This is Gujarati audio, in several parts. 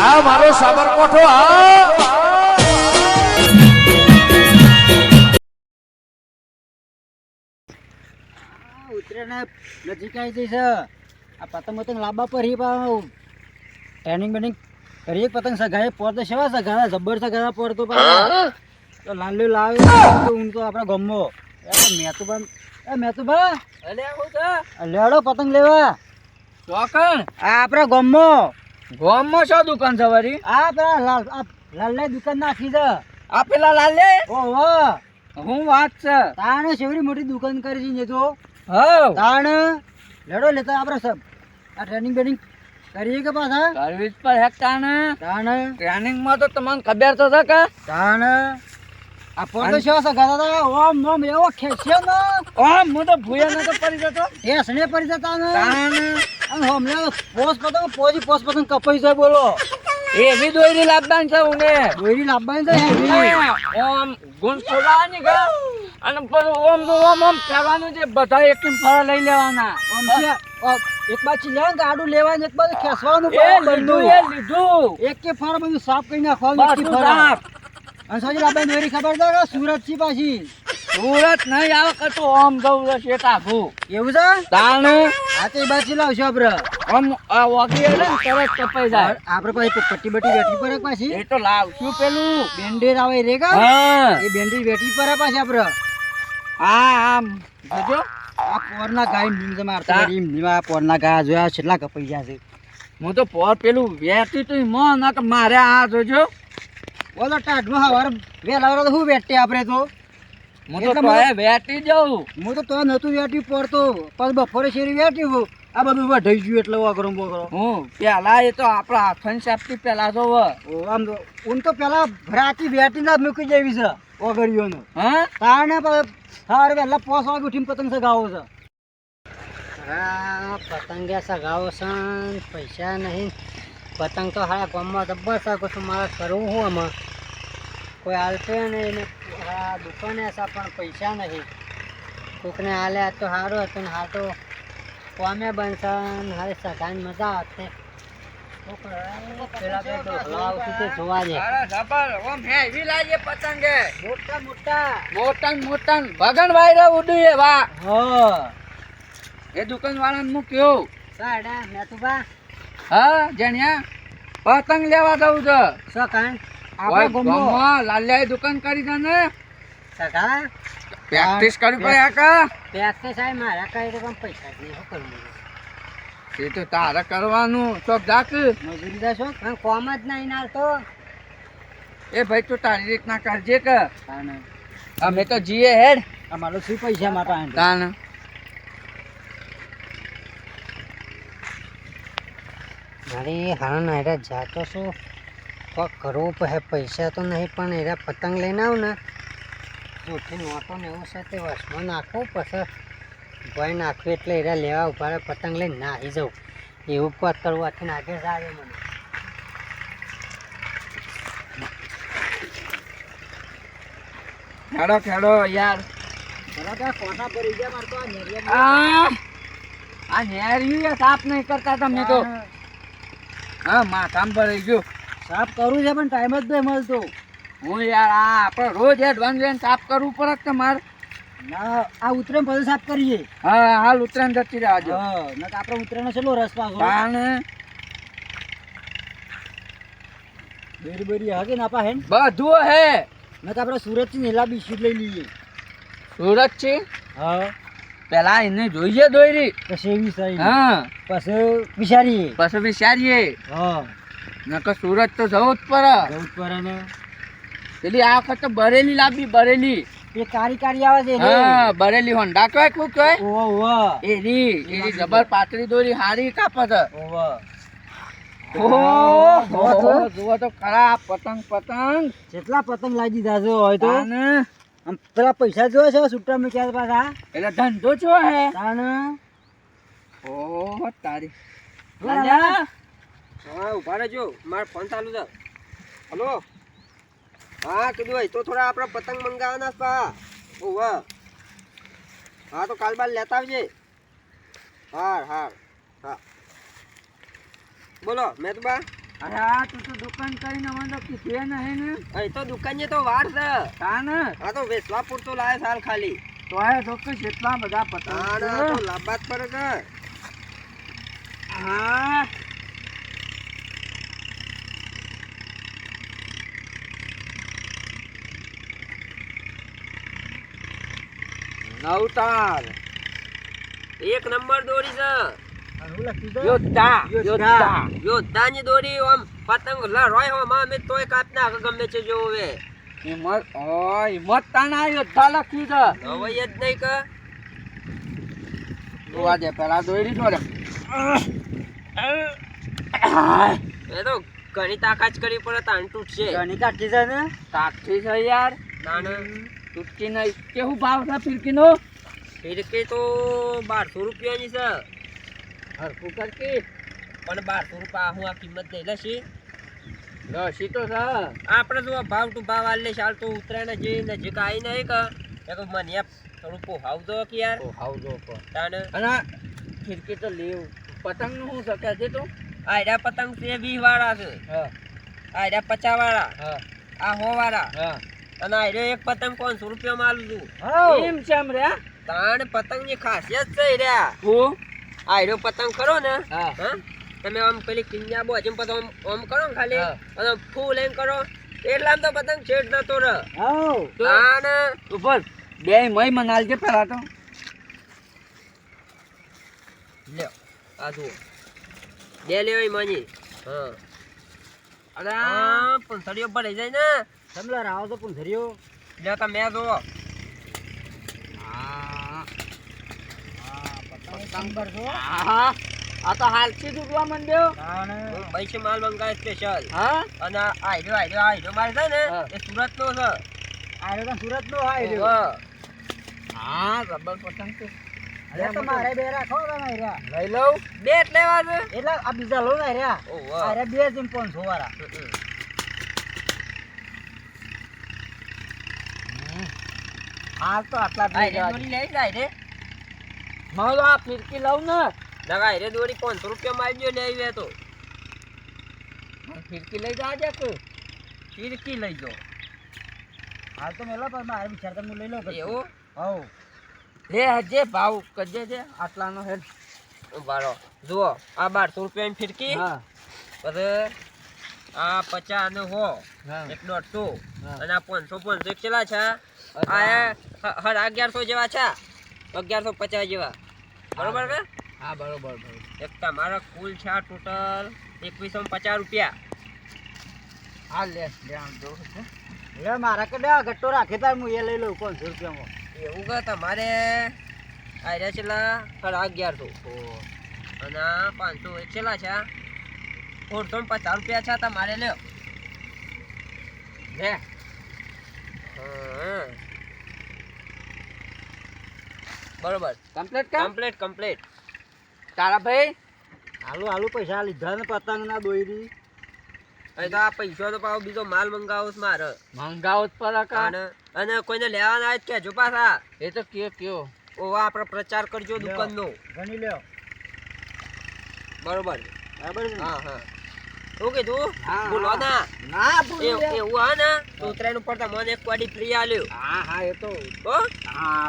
આ મારો સાબરકોઠો ઉતરેને નજીક આવી જઈશ. આ પતંગ પતંગ લાંબા પર ટ્રેનિંગ બેનિંગ કરીએ. પતંગ સગાએ પોર તો સેવા સગાડા જબ્બર સગાડા પોર તો તો લાલ્યું લાવ્યું હું તો આપણા ગમો મેતુબા લેડો પતંગ લેવા ચોકણ આ આપણા ગમો ગોમમાં શું દુકાન છે વળી? આ પેલા લાલ દુકાન નાખી છે. આ પેલા લાલે ઓહો હું વાત છે તાણે સેવરી મોટી દુકાન કરી છે તો હવ તાણ લેડો લેતા આપણે સબ આ ટ્રેનિંગ બેનિંગ કરીએ કે પાછા સર્વિસ પર હેકતા ને તાણ ટ્રેનિંગ માં તો તમને ખબર તો છે કે તાણ આ પોતો શો સગાતા હતા ઓમ નોમ એવો ખેસ્યો ને ઓમ હું તો ભૂયા નતો પડી જતો ટેસને પડી જતા ને તાણ અને હમણે પોસ પતંગ કપાઈ જાય બોલો એવી દોરી લાવવાની છે ઉને દોરી લાવવાની છે ઓમ ગુણ છોડાવાની કે અને પછી ઓમ તો ઓમ કરવાનું છે બધા એક ફળ લઈ લેવાના આમ છે એક બાજુ લેવાનું ગાડું લેવાનું એક બાજુ ખેસવાનું લીધું એક કે ફાર બધું સાફ કરી નાખવાનું એક બધું ફાર સાફ. અને સોજી લાવવાની દોરી ખબર છે કે સુરત થી પાછી સુરત નહીં આવે કતું ઓમ જવું છે શેતાભું એવું છે તાણ આ તો એ બાજુ લાવશો આપડે ઓમ આ વાગી એટલે ને તરત કપાઈ જાય આપડે પાછી પટ્ટી બટ્ટી વેઠવી પડે પાછી એ તો લાવશું પેલું બેન્ડેજ આવે રે કા હા એ બેન્ડેજ વેઠવી પડે પાછી આપડે હા આમ જોજો આ પોરના ગાય નીમ છે મારતા નીમા પોરના ગાય જોયા કેટલા કપાઈ ગયા છે હું તો પોર પેલું વેચી તું મન ના તો મારે આ જોજો બોલો ટાઢમાં હવાર વેલા તો હું વેટે આપણે તો હું તો તોય વેચી જાઉં હું તો નતું વેટ્યું પડતો પછી બપોરે શેરી વેટ્યું આ બધું વઢાઈ ગયું એટલે વાગરો બોગરો હું પેલા એ તો આપણા હાથન સાપથી પેલા તો આમ તો ઊન તો પેલા ભરાતી વેટી ના મૂકી જેવી છે ઓગળીઓનો હા તારને સવારે વહેલા 5 વાગે ઉઠીને પતંગ સગાવો છે પતંગે સગાવો છે પૈસા નહીં પતંગ તો હારા ગામમાં જબ્બર છે શું મારે કરવું હું આમાં કોઈ હાલશે નહીં ને દુકાને છે પણ પૈસા નહીં કોકને હાલે આ તો સારું હતું ને હા તો કોમે બનશે ને હારે સગાને મજા આવશે પેલા બે ઢોકળા આવતું તે જોવા જાય અરે જબર ઓમ હેવી લાગે પતંગે મોટા મોટા મોટન મોટન ભગન વાયરા ઉડી વાહ હા એ દુકાન વાળાને મૂક્યો સાડા મેતુબા હા જણ્યા પતંગ લેવા જવું છે શું કાંઈ ઓય આપણે ગમો ગામમાં લાલ્યાએ દુકાન કરી છે ને સગા પ્રેક્ટિસ કરવી પડે કા પ્રેક્ટિસ આય મારા કઈ તો પણ પૈસા જ નહીં શું કરવું એ તો તારે કરવાનું ચોક જાક મજૂરી જશો પણ કોમ જ નહીં ના તો એ ભાઈ તું તારી રીતના કરજે કે અમે તો જીએ હેડ અમારો શું પૈસા માટે તાન મારી હા ના એરા જાતો શું કોક કરવું પડે પૈસા તો નહીં પણ એરા પતંગ લઈને આવ ને જોઠી નોટો ને એવું સાથે વસમાં નાખવું પછી ભાઈ નાખવું એટલે એરા લેવા ઉભા રહે પતંગ લઈને નાહી જવું એવું કોક કરવાથી આગળ જાય મને ખેડો ખેડો યાર બરાબર કોટા પડી ગયા મારે તો આ નેરિયા આ નેરિયું સાફ નહીં કરતા તમે તો હા માથામ ભરાઈ ગયો સાફ કરવું છે પણ ટાઈમ જ નહીં મળતો હું યાર આ આપણે રોજ એડવાન્સ લઈને સાફ કરવું પડે તમારે ના આ ઉતરેણ પછી સાફ કરીએ હા હાલ ઉત્તરાયણ જતી રહેજો હા નકર આપણે ઉતરેણ છેલ્લો રસ પાછો તાણ બેરી બેરી હાકે ના પા હે બધું હે નકર આપણે સુરત થી નેલા બિસ્કિટ લઈ લઈએ સુરત છે હા પેલા એને જોઈએ દોરી પછી એવી સહી હા પછી વિચારીએ પછી વિચારીએ હા નકર સુરત તો જવું જ પડે જવું જ પડે ને પેલી આ વખત તો બરેલી લાવી બરેલી એ કારી કારી આવે છે હા બરેલી હોન્ડા કહેવાય કું કહેવાય ઓહો એની જબર પાતળી દોરી હારી કાપે છે ઓહો ઓહો જુઓ તો ખરા પતંગ પતંગ કેટલા પતંગ લાગી દીધા છે હોય તો તાને આમ પેલા પૈસા જોવે છે છૂટા મૂક્યા પાછા એટલે ધંધો છો હે તાણ ઓહો તારી લાલ્યા હા ઉભા રહેજો મારો ફોન ચાલુ છે હલો હા કીધું ભાઈ તો થોડા આપણે પતંગ મંગાવવાના છે પા ઓવા હા તો કાલ બાર લેતા આવજે હાર હાર હા બોલો મેતુબા અરે આ તું તો દુકાન કરીને મને તો કીધું નહીં ને. અહીં તો દુકાને તો વાર છે. તા ને આ તો વેચવા પૂરતો લાવે સાલ ખાલી. તો આ ચોક્કસ એટલા બધા પતંગ આ છે. તો લાંબા જ પડે કે. હા નવતાર એક નંબર દોરી છે. અને હું લખ્યું છે? યોદ્ધા યોદ્ધા યોદ્ધાની દોરી આમ પતંગ લરોય હો માં અમે તોય કાપ નાખે ગમે છે જો હવે. હિંમત ઓય હિંમત તાના યોદ્ધા લખ્યું છે. હવે જ નહીં કે. જોવા દે પેલા દોરી દોરે એ તો ઘણી તાકાત કરી પડે તાણ તૂટશે. ઘણી કાઢી છે ને? કાઠી છે યાર તાણ તૂટકી નહીં. કેવું ભાવ છે ફિરકીનો? ફિરકી તો 1200 રૂપિયાની છે. હરખું કરકી પણ 1200 રૂપિયા હું આ કિંમત નહીં લેશી. રસી તો છે. આપણે જો ભાવ ટુ ભાવ આલે ચાલ તો ઉતરાયણ જે નજીક આવી નહીં કે એક મને થોડું પોહાવ દો કે યાર. હાવ જો પર તાણ અને ફિરકી તો લેવ પતંગ નું શું શકે છે તું? આયડા પતંગ છે 20 વાળા છે. હા આયડા 50 વાળા. હા આ 100 વાળા. હા અને આયડો એક પતંગ 500 રૂપિયામાં આલું છું. એમ છે એમ રે. તાણ પતંગની ખાસિયત છે રહ્યા. હું આયડો પતંગ કરો ને હા હા તમે આમ પેલી કિન્યા બોજમ પતંગ આમ કરો ને ખાલી હા. અને ફૂલ એમ કરો એટલામ તો પતંગ છેડ નતો રે. હાઉ. તાણ ઉપર બે મય મનાલ છે પેલા તો લ્યો આ જુઓ બે લેવાય માની. હા અરે હા પૂંછડીઓ ભરાઈ જાય ને. સમલા રાવ તો પૂંછરીઓ. લ્યો તમે જુઓ. પતંગ પર છો? હા આ તો હાલથી ડૂબવા માંડ્યો. તાણે. પૈસે માલ મંગાવે સ્પેશિયલ. હા અને આયડો માલ છે ને હા. એ સુરત નો છે. આ તો સુરત નો હાય રહ્યો. હા. હા રબર પતંગ તો અરે તો મારે બે રાખો તમે રહ્યા. લઈ લઉં. બે એટલે લેવા છે. એટલે આ બીજા લો ને રહ્યા. ઓહો. અરે બે જેમ 500 વાળા. હાલ તો આટલા જ લઈ આયડે જવા દોરી લઈ જાય રે. મારો આ ફિરકી લઉં ને દગા આયડે દોરી 500 રૂપિયા માં જો લેવી તો ફિરકી લઈ જાજે તું. ફિરકી લઈ જો. હાલ તો મેલો પણ મારે વિચાર તો હું લઈ લઉં પછી. એવું હાઉ. લે હજે ભાવ કરજે છે આટલાનો હેડ. બારો જુઓ આ 1200 રૂપિયાની ફિરકી. હા પછી આ 50 અને 100 હા એક 150 હા. અને આ 500 એક ચેલા છે આ હર 1100 જેવા છે 1150 જેવા બરોબર કે હા બરોબર બરોબર. એક તમારા કુલ છે ટોટલ 2150 રૂપિયા. હા લે લે આમ જો છે. એટલે મારા કડે આ ગટ્ટો રાખે તાર હું એ લઈ લઉં 500 રૂપિયામાં. એવું કે તમારે આયરા છેલ્લા હર 1100 અને આ 500 એક છેલ્લા છે 450 રૂપિયા છે તમારે લ્યો. લે હા. બરોબર કમ્પ્લીટ કામ. કમ્પ્લીટ. તારા ભાઈ હાલું પૈસા લીધા ને પતંગ ના દોરી. અહીં તો આ પૈસા તો પાછો બીજો માલ મંગાવો છે મારે. મંગાવત પર કા. અને કોઈને લેવાના આવે કેજો પાછા. એ તો કયો ઓવા આપણે પ્રચાર કરજો દુકાનનો. ગણી લ્યો. બરોબર. બરાબર છે ને? હા હા શું કીધું હા, બોલો હા. ના ના ભૂલી લે. એવું હા ને તો ઉતરાયણ ઉપર તમને એક વાડી ફ્રી આલ્યો. હા હા એ તો હો હા.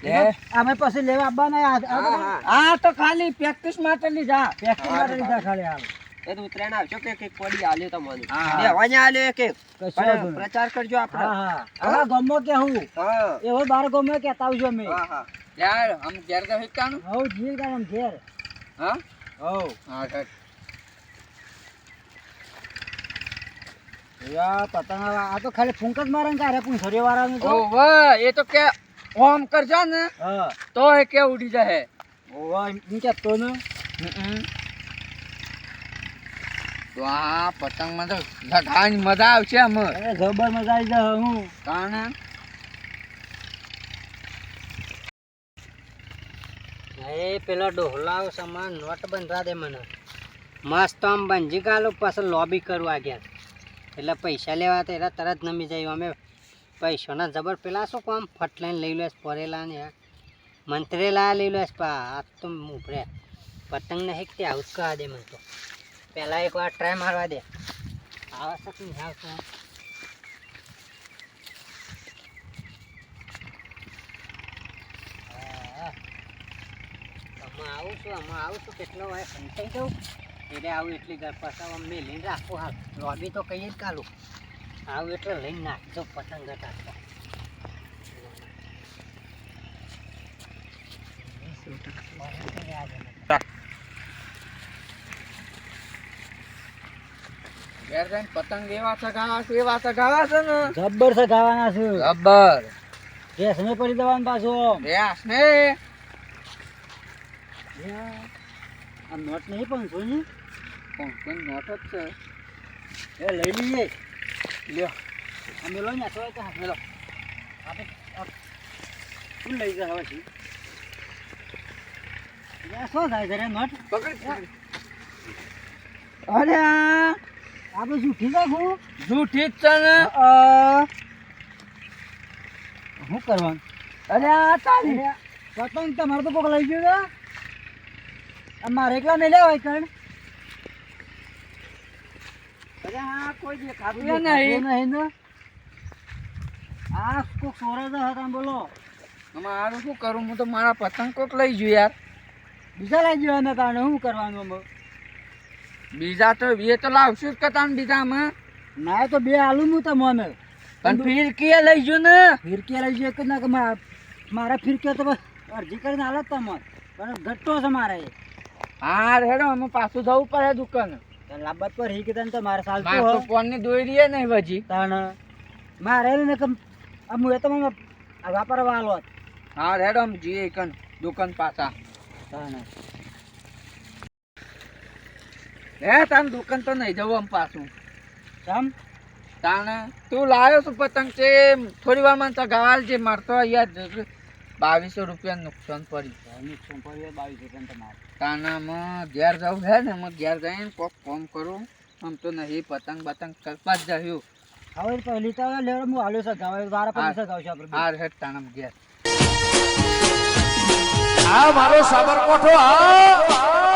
લે. અમે પછી લેવા આવવાના હા હા આ તો ખાલી પ્રેક્ટિસ માટે લીધા. પેકેટ માટે લીધા ખાલી હાલ. એ તો ઉતરાયણ આવશો કે એક વાડી આલ્યો તમને. હા. લેવાને આલ્યો એક કશો વાંધો નહીં. પ્રચાર કરજો આપણે. હા હા હવે ગમો કે હું હા એવો બાર ગમો કેતા આવજો અમે. હા હા યાર આમ ઘેર તો હિકાનું. હવ જીર ગામ ઘેર. હા હવ હા ઠીક. યા પતંગ આ તો ખાલી ફૂંક જ મારે ને કારે પૂંછડીઓ વાળાનું તો. ઓવે એ તો કે ઓમ કરજો ને હા તો એ કે ઉડી જાય. ઓવા એમ કહેતો ને. તો આ પતંગમાં તો લગાવવાની મજા આવશે આમ. અરે જબર મજા આવી જાય હું. કારણ એ પેલા ડોહલાઓ સમાન નોટ બંધરા દે મને મસ્ત આમ બંજી કાલો પાછળ લોબી કરવા ગયા એટલે પૈસા લેવા તો એટલે તરત નમી જાય અમે પૈસાના જબર પેલા શું કામ ફટલાઈને લઈ લેશ પરેલા ને મંત્રેલા લઈ લેશ પા આ તો ઉપરે પતંગ ને હેક તે આવું કહા દે મને તો પહેલા એક વાર ટ્રાય મારવા દે. આવે છે કે નહીં આવતું? હા. આમાં આવું છું કેટલો હોય સંતાઈ દઉં એટલે આવું એટલી ઘર પાછા આમ મેલીને રાખું. હાલ લોબી તો કહીએ જ કાલું આવું એટલે લઈને નાખજો પતંગ ઘટાડતો. ઘેર જઈને પતંગ એવા ચગાવા છે ને જબ્બર છે ગાવાના છે. જબ્બર ગેસ ને પડી દેવાનું પાછું. વ્યાસ ને આ નોટ નહીં પણ જોઈ કોણ નોટ જ છે. એ લઈ લઈએ. લ્યો આ મેલો ને તો મેલો આપણે શું લઈ જાય હવે છે? શું થાય છે રે નોટ? પકડ. અરે આપણે જૂઠી નાખું. જૂઠી જ છે ને. શું કરવાનું? અરે આ તારી પતંગ તમારે તો કોક લઈ ગયો ને મારે એકલા મેલ્યા હોય કણ. અરે આ કોઈ દેખાતું નહીં ને આ કોક સોરા જ હતા બોલો. મારું શું કરું? હું તો મારા પતંગ કોક લઈ ગયું યાર. બીજા લઈ ગયો એના કારણે શું કરવાનું અમે? બીજા તો એ તો લાવશું જ કતાન બીજામાં. ના તો બે આલુ હું તો મને પણ ફિરકી લઈ ગયો ને. ફિરકી લઈ ગયો ના કે મારા ફિરકી તો બસ અરજી કરીને હાલત તમને પણ ઘટતો છે મારે. હા હેડો અમે પાછું જવું પડે દુકાન. લાંબત પર હી કીધા તો મારે મારે તો ચાલતું ફોન ની દોરી એ નહીં વજી. તાણ મારે ને કે હું એ તો મને વાપરવા આલો. હા હેડો અમે જઈએ કન દુકાન પાછા. તાણ હે તાન દુકાન તો નહીં જવું આમ પાછું. સમ તાને તું લાવ્યો છું પતંગ છે થોડી વાર મને તો ગાવાલ છે મારતો યાર 2200 રૂપિયા નુકસાન પડ્યું. નુકસાન પડ્યું 22 તમારે. તાનામાં ઘેર જવું છે ને હું ઘેર જઈને કોક કામ કરું. આમ તો નહીં પતંગ બતંગ કરતા જ જયું. હવે પહેલી તો લેવડ હું હાલ્યો છે ગાવે વારા પર ગાવશે આપણે. હાર હેડ તાનામ ઘેર. આ મારો સાબરકોઠો આ